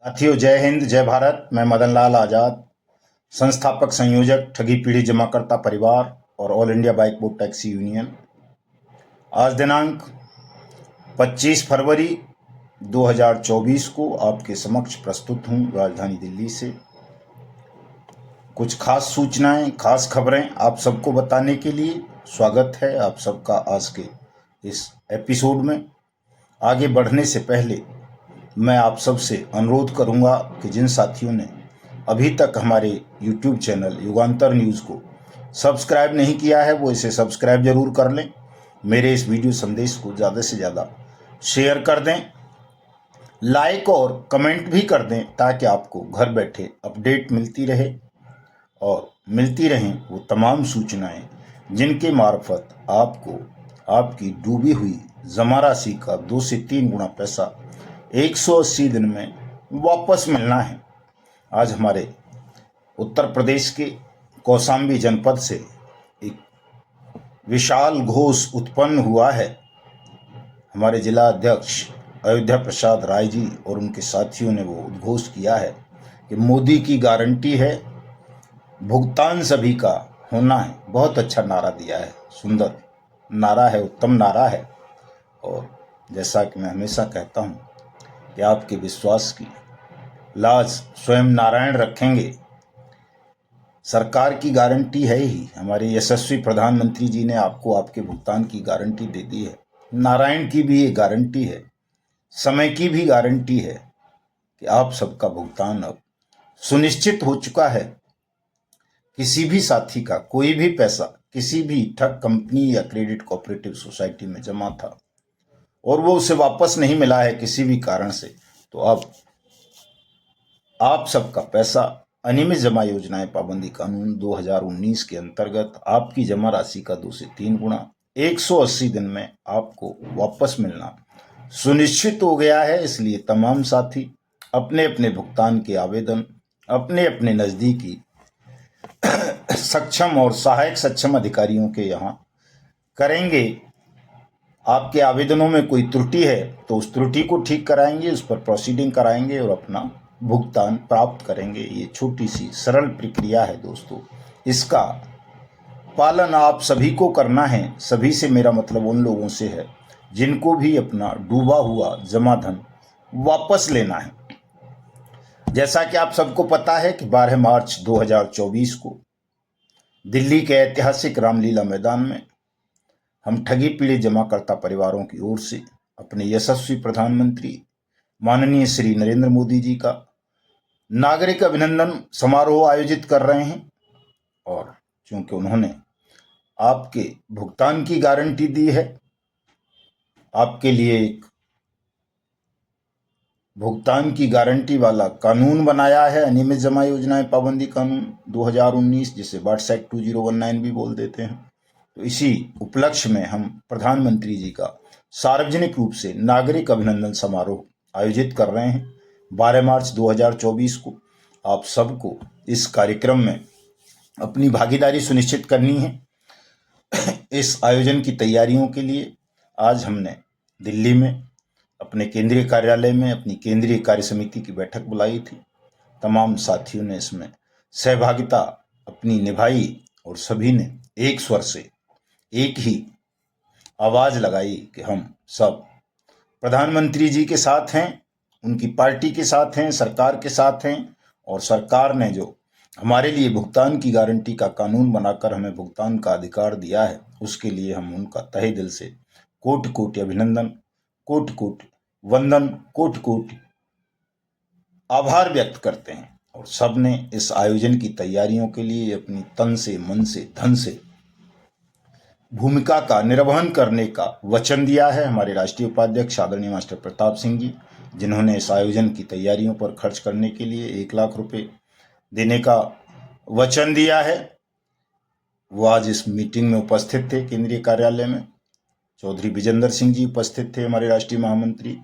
साथियों, जय हिंद, जय भारत। मैं मदन लाल आज़ाद, संस्थापक संयोजक ठगी पीढ़ी जमाकर्ता परिवार और all India bike board taxi union. आज दिनांक 25 फरवरी 2024 को आपके समक्ष प्रस्तुत हूँ राजधानी दिल्ली से। कुछ खास सूचनाएं, खास खबरें आप सबको बताने के लिए स्वागत है आप सबका आज के इस एपिसोड में। आगे बढ़ने से पहले मैं आप सबसे अनुरोध करूंगा कि जिन साथियों ने अभी तक हमारे YouTube चैनल युगांतर न्यूज़ को सब्सक्राइब नहीं किया है वो इसे सब्सक्राइब जरूर कर लें। मेरे इस वीडियो संदेश को ज़्यादा से ज़्यादा शेयर कर दें, लाइक और कमेंट भी कर दें ताकि आपको घर बैठे अपडेट मिलती रहे और मिलती रहें वो तमाम सूचनाएं जिनके मार्फत आपको आपकी डूबी हुई जमा राशि का 2 से 3 गुना पैसा 180 दिन में वापस मिलना है। आज हमारे उत्तर प्रदेश के कौशाम्बी जनपद से एक विशाल घोष उत्पन्न हुआ है। हमारे जिला अध्यक्ष अयोध्या प्रसाद राय जी और उनके साथियों ने वो उद्घोष किया है कि मोदी की गारंटी है, भुगतान सभी का होना है। बहुत अच्छा नारा दिया है, सुंदर नारा है, उत्तम नारा है। और जैसा कि मैं हमेशा कहता हूँ कि आपके विश्वास की लाज स्वयं नारायण रखेंगे। सरकार की गारंटी है ही, हमारे यशस्वी प्रधानमंत्री जी ने आपको आपके भुगतान की गारंटी दे दी है। नारायण की भी ये गारंटी है, समय की भी गारंटी है कि आप सबका भुगतान अब सुनिश्चित हो चुका है। किसी भी साथी का कोई भी पैसा किसी भी ठग कंपनी या क्रेडिट कोऑपरेटिव सोसाइटी में जमा था और वो उसे वापस नहीं मिला है किसी भी कारण से, तो अब आप सबका पैसा अनियमित जमा योजनाएं पाबंदी कानून 2019 के अंतर्गत आपकी जमा राशि का 2 से 3 गुना 180 दिन में आपको वापस मिलना सुनिश्चित हो गया है। इसलिए तमाम साथी अपने अपने भुगतान के आवेदन अपने अपने नज़दीकी सक्षम और सहायक सक्षम अधिकारियों के यहाँ करेंगे। आपके आवेदनों में कोई त्रुटि है तो उस त्रुटि को ठीक कराएंगे, उस पर प्रोसीडिंग कराएंगे और अपना भुगतान प्राप्त करेंगे। ये छोटी सी सरल प्रक्रिया है दोस्तों, इसका पालन आप सभी को करना है। सभी से मेरा मतलब उन लोगों से है जिनको भी अपना डूबा हुआ जमा धन वापस लेना है। जैसा कि आप सबको पता है कि 12 मार्च 2024 को दिल्ली के ऐतिहासिक रामलीला मैदान में हम ठगी पीड़ित जमाकर्ता परिवारों की ओर से अपने यशस्वी प्रधानमंत्री माननीय श्री नरेंद्र मोदी जी का नागरिक अभिनंदन समारोह आयोजित कर रहे हैं। और चूंकि उन्होंने आपके भुगतान की गारंटी दी है, आपके लिए एक भुगतान की गारंटी वाला कानून बनाया है, अनियमित जमा योजनाएं पाबंदी कानून 2019, जिसे वाट्स एक्ट 2019 भी बोल देते हैं। तो इसी उपलक्ष्य में हम प्रधानमंत्री जी का सार्वजनिक रूप से नागरिक अभिनंदन समारोह आयोजित कर रहे हैं 12 मार्च 2024 को। आप सबको इस कार्यक्रम में अपनी भागीदारी सुनिश्चित करनी है। इस आयोजन की तैयारियों के लिए आज हमने दिल्ली में अपने केंद्रीय कार्यालय में अपनी केंद्रीय कार्य समिति की बैठक बुलाई थी। तमाम साथियों ने इसमें सहभागिता अपनी निभाई और सभी ने एक स्वर से एक ही आवाज लगाई कि हम सब प्रधानमंत्री जी के साथ हैं, उनकी पार्टी के साथ हैं, सरकार के साथ हैं। और सरकार ने जो हमारे लिए भुगतान की गारंटी का कानून बनाकर हमें भुगतान का अधिकार दिया है, उसके लिए हम उनका तहे दिल से कोटि कोटि अभिनंदन, कोटि कोटि वंदन, कोटि कोटि आभार व्यक्त करते हैं। और सबने इस आयोजन की तैयारियों के लिए अपनी तन से, मन से, धन से भूमिका का निर्वहन करने का वचन दिया है। हमारे राष्ट्रीय उपाध्यक्ष आदरणीय मास्टर प्रताप सिंह जी, जिन्होंने इस आयोजन की तैयारियों पर खर्च करने के लिए 1 लाख रुपए देने का वचन दिया है, वो आज इस मीटिंग में उपस्थित थे। केंद्रीय कार्यालय में चौधरी विजेंद्र सिंह जी उपस्थित थे, हमारे राष्ट्रीय महामंत्री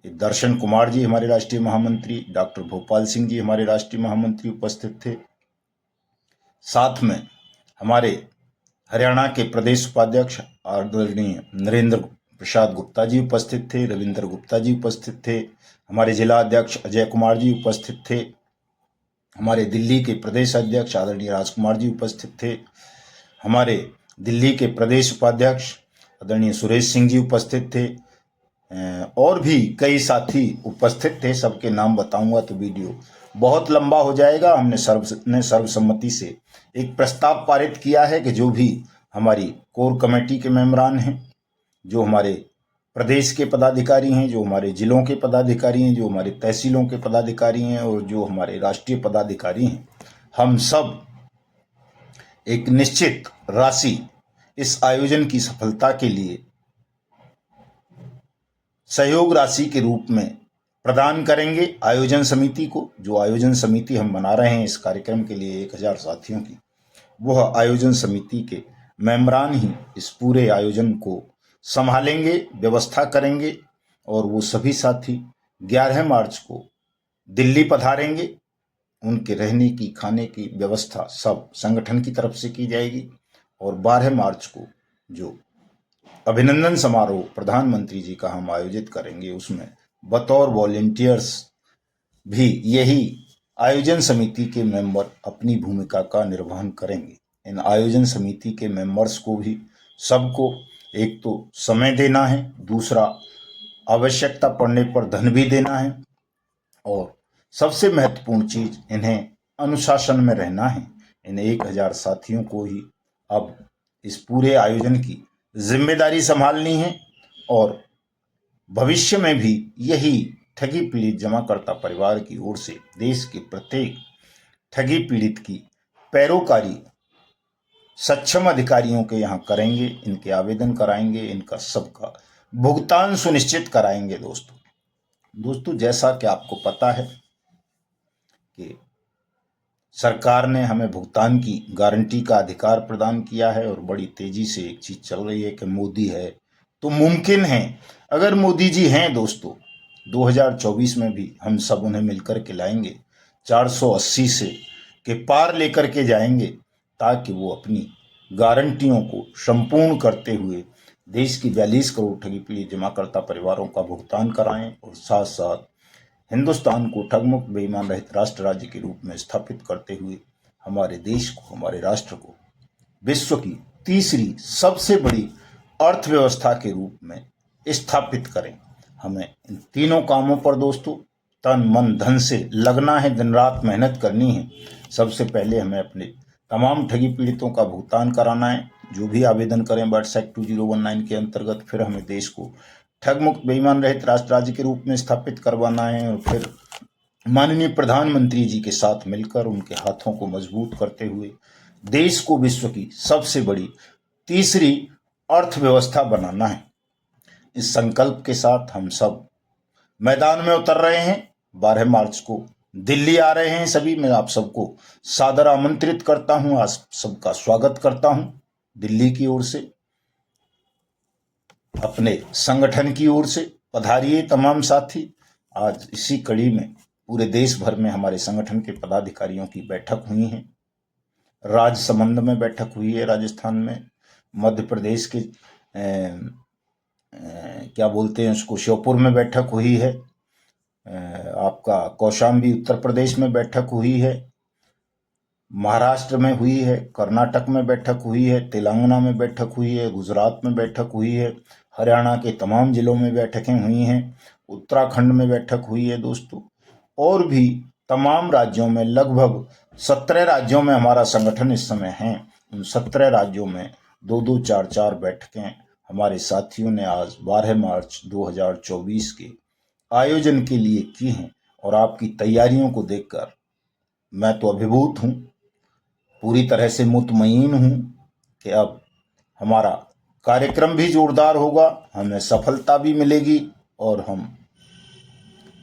दर्शन कुमार जी हमारे राष्ट्रीय महामंत्री, डॉक्टर भोपाल सिंह जी हमारे राष्ट्रीय महामंत्री उपस्थित थे। साथ में हमारे हरियाणा के प्रदेश उपाध्यक्ष आदरणीय नरेंद्र प्रसाद गुप्ता जी उपस्थित थे, रविंद्र गुप्ता जी उपस्थित थे, हमारे जिला अध्यक्ष अजय कुमार जी उपस्थित थे, हमारे दिल्ली के प्रदेश अध्यक्ष आदरणीय राजकुमार जी उपस्थित थे, हमारे दिल्ली के प्रदेश उपाध्यक्ष आदरणीय सुरेश सिंह जी उपस्थित थे, और भी कई साथी उपस्थित थे। सबके नाम बताऊंगा तो वीडियो बहुत लंबा हो जाएगा। हमने सर्वसम्मति से एक प्रस्ताव पारित किया है कि जो भी हमारी कोर कमेटी के मेंबरान हैं, जो हमारे प्रदेश के पदाधिकारी हैं, जो हमारे जिलों के पदाधिकारी हैं, जो हमारे तहसीलों के पदाधिकारी हैं और जो हमारे राष्ट्रीय पदाधिकारी हैं, हम सब एक निश्चित राशि इस आयोजन की सफलता के लिए सहयोग राशि के रूप में प्रदान करेंगे आयोजन समिति को। जो आयोजन समिति हम बना रहे हैं इस कार्यक्रम के लिए 1000 साथियों की, वह आयोजन समिति के मेंबरान ही इस पूरे आयोजन को संभालेंगे, व्यवस्था करेंगे और वो सभी साथी 11 मार्च को दिल्ली पधारेंगे। उनके रहने की, खाने की व्यवस्था सब संगठन की तरफ से की जाएगी और 12 मार्च को जो अभिनंदन समारोह प्रधानमंत्री जी का हम आयोजित करेंगे, उसमें बतौर वॉलेंटियर्स भी यही आयोजन समिति के मेंबर अपनी भूमिका का निर्वहन करेंगे। इन आयोजन समिति के मेंबर्स को भी सबको एक तो समय देना है, दूसरा आवश्यकता पड़ने पर धन भी देना है और सबसे महत्वपूर्ण चीज इन्हें अनुशासन में रहना है। इन 1000 साथियों को ही अब इस पूरे आयोजन की जिम्मेदारी संभालनी है और भविष्य में भी यही ठगी पीड़ित जमाकर्ता परिवार की ओर से देश के प्रत्येक ठगी पीड़ित की पैरोकारी सक्षम अधिकारियों के यहाँ करेंगे, इनके आवेदन कराएंगे, इनका सबका भुगतान सुनिश्चित कराएंगे। दोस्तों जैसा कि आपको पता है कि सरकार ने हमें भुगतान की गारंटी का अधिकार प्रदान किया है और बड़ी तेजी से एक चीज चल रही है कि मोदी है तो मुमकिन है। अगर मोदी जी हैं दोस्तों, 2024 में भी हम सब उन्हें मिलकर के लाएंगे, 480 से के पार लेकर के जाएंगे ताकि वो अपनी गारंटियों को संपूर्ण करते हुए देश की 42 करोड़ ठगी पीड़ित जमाकर्ता परिवारों का भुगतान कराएं और साथ साथ हिंदुस्तान को ठगमुक्त बेईमान रहित राष्ट्र राज्य के रूप में स्थापित करते हुए हमारे देश को, हमारे राष्ट्र को विश्व की तीसरी सबसे बड़ी अर्थव्यवस्था के रूप में स्थापित करें। हमें इन तीनों कामों पर दोस्तों तन मन धन से लगना है, दिन रात मेहनत करनी है। सबसे पहले हमें अपने तमाम ठगी पीड़ितों का भुगतान कराना है, जो भी आवेदन करें बर्ड्स एक्ट 2019 के अंतर्गत। फिर हमें देश को ठग मुक्त बेईमान रहित राष्ट्र राज्य के रूप में स्थापित करवाना है और फिर माननीय प्रधानमंत्री जी के साथ मिलकर उनके हाथों को मजबूत करते हुए देश को विश्व की सबसे बड़ी तीसरी अर्थव्यवस्था बनाना है। इस संकल्प के साथ हम सब मैदान में उतर रहे हैं। 12 मार्च को दिल्ली आ रहे हैं सभी। मैं आप सबको सादर आमंत्रित करता हूं, आप सबका स्वागत करता हूं दिल्ली की ओर से, अपने संगठन की ओर से। पधारिए तमाम साथी। आज इसी कड़ी में पूरे देश भर में हमारे संगठन के पदाधिकारियों की बैठक हुई है। राजसमंद में बैठक हुई है राजस्थान में, मध्य प्रदेश के क्या बोलते हैं उसको, श्योपुर में बैठक हुई है, आपका कौशाम्बी उत्तर प्रदेश में बैठक हुई है, महाराष्ट्र में हुई है, कर्नाटक में बैठक हुई है, तेलंगाना में बैठक हुई है, गुजरात में बैठक हुई है, हरियाणा के तमाम जिलों में बैठकें हुई हैं, उत्तराखंड में बैठक हुई है दोस्तों, और भी तमाम राज्यों में, लगभग 17 राज्यों में हमारा संगठन इस समय है। उन 17 राज्यों में 2-2, 4-4 बैठकें हमारे साथियों ने आज 12 मार्च 2024 के आयोजन के लिए की हैं और आपकी तैयारियों को देखकर मैं तो अभिभूत हूँ, पूरी तरह से मुतमईन हूँ कि अब हमारा कार्यक्रम भी जोरदार होगा, हमें सफलता भी मिलेगी और हम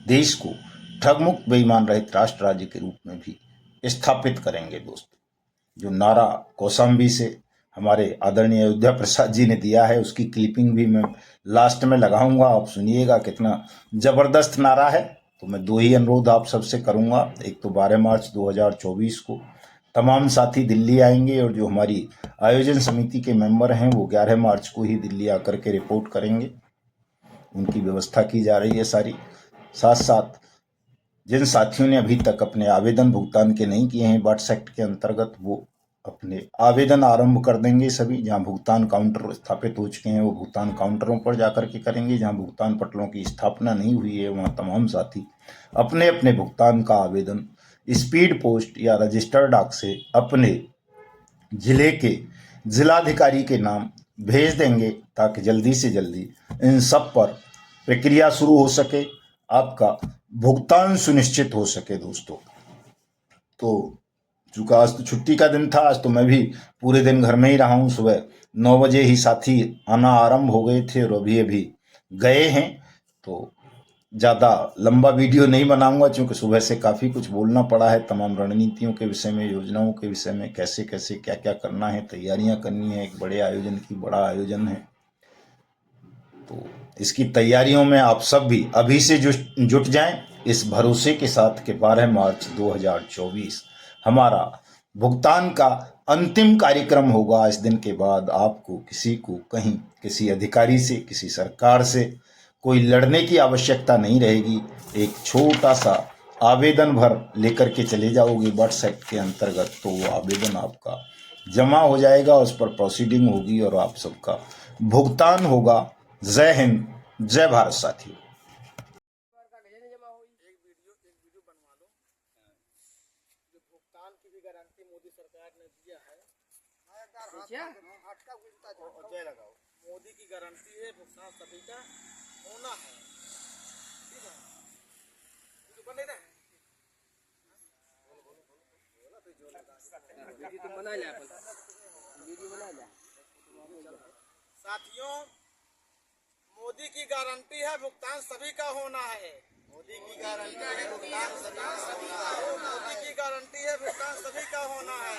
देश को ठगमुक्त बेईमान रहित राष्ट्र राज्य के रूप में भी स्थापित करेंगे दोस्तों। जो नारा कौशाम्बी से हमारे आदरणीय अयोध्या प्रसाद जी ने दिया है, उसकी क्लिपिंग भी मैं लास्ट में लगाऊंगा, आप सुनिएगा कितना जबरदस्त नारा है। तो मैं 2 ही अनुरोध आप सबसे करूंगा। एक तो 12 मार्च 2024 को तमाम साथी दिल्ली आएंगे और जो हमारी आयोजन समिति के मेंबर हैं वो 11 मार्च को ही दिल्ली आकर के रिपोर्ट करेंगे। उनकी व्यवस्था की जा रही है सारी। साथ साथ जिन साथियों ने अभी तक अपने आवेदन भुगतान के नहीं किए हैं वाट्स एक्ट के अंतर्गत, वो अपने आवेदन आरंभ कर देंगे सभी। जहां भुगतान काउंटर स्थापित हो चुके हैं वो भुगतान काउंटरों पर जाकर के करेंगे। जहां भुगतान पटलों की स्थापना नहीं हुई है वहां तमाम साथी अपने अपने भुगतान का आवेदन स्पीड पोस्ट या रजिस्टर्ड डाक से अपने जिले के जिलाधिकारी के नाम भेज देंगे, ताकि जल्दी से जल्दी इन सब पर प्रक्रिया शुरू हो सके, आपका भुगतान सुनिश्चित हो सके दोस्तों। तो चूंकि आज तो छुट्टी का दिन था, आज तो मैं भी पूरे दिन घर में ही रहा हूँ। सुबह 9 बजे ही साथी आना आरंभ हो गए थे और अभी अभी गए हैं। तो ज़्यादा लंबा वीडियो नहीं बनाऊंगा, क्योंकि सुबह से काफ़ी कुछ बोलना पड़ा है तमाम रणनीतियों के विषय में, योजनाओं के विषय में, कैसे कैसे क्या क्या करना है, तैयारियां करनी है। एक बड़े आयोजन की बड़ा आयोजन है, तो इसकी तैयारियों में आप सब भी अभी से जुट जाएं, इस भरोसे के साथ कि 12 मार्च 2024 हमारा भुगतान का अंतिम कार्यक्रम होगा। इस दिन के बाद आपको किसी को कहीं किसी अधिकारी से, किसी सरकार से कोई लड़ने की आवश्यकता नहीं रहेगी। एक छोटा सा आवेदन भर लेकर के चले जाओगे व्हाट्स एक्ट के अंतर्गत, तो वो आवेदन आपका जमा हो जाएगा, उस पर प्रोसीडिंग होगी और आप सबका भुगतान होगा। जय हिंद, जय भारत साथियों। एक वीडियो बनवा लो। जो भुगतान की भी गारंटी मोदी सरकार ने दिया है, और जय लगाओ। मोदी की गारंटी है, भुगतान सभी का होना है। ठीक है, वीडियो बन रहा है। वीडियो तो बना लिया, वीडियो बना लिया। साथियों, मोदी की गारंटी है, भुगतान सभी का होना है। मोदी की गारंटी है, भुगतान सभी का होना है। मोदी की गारंटी है, भुगतान सभी का होना है।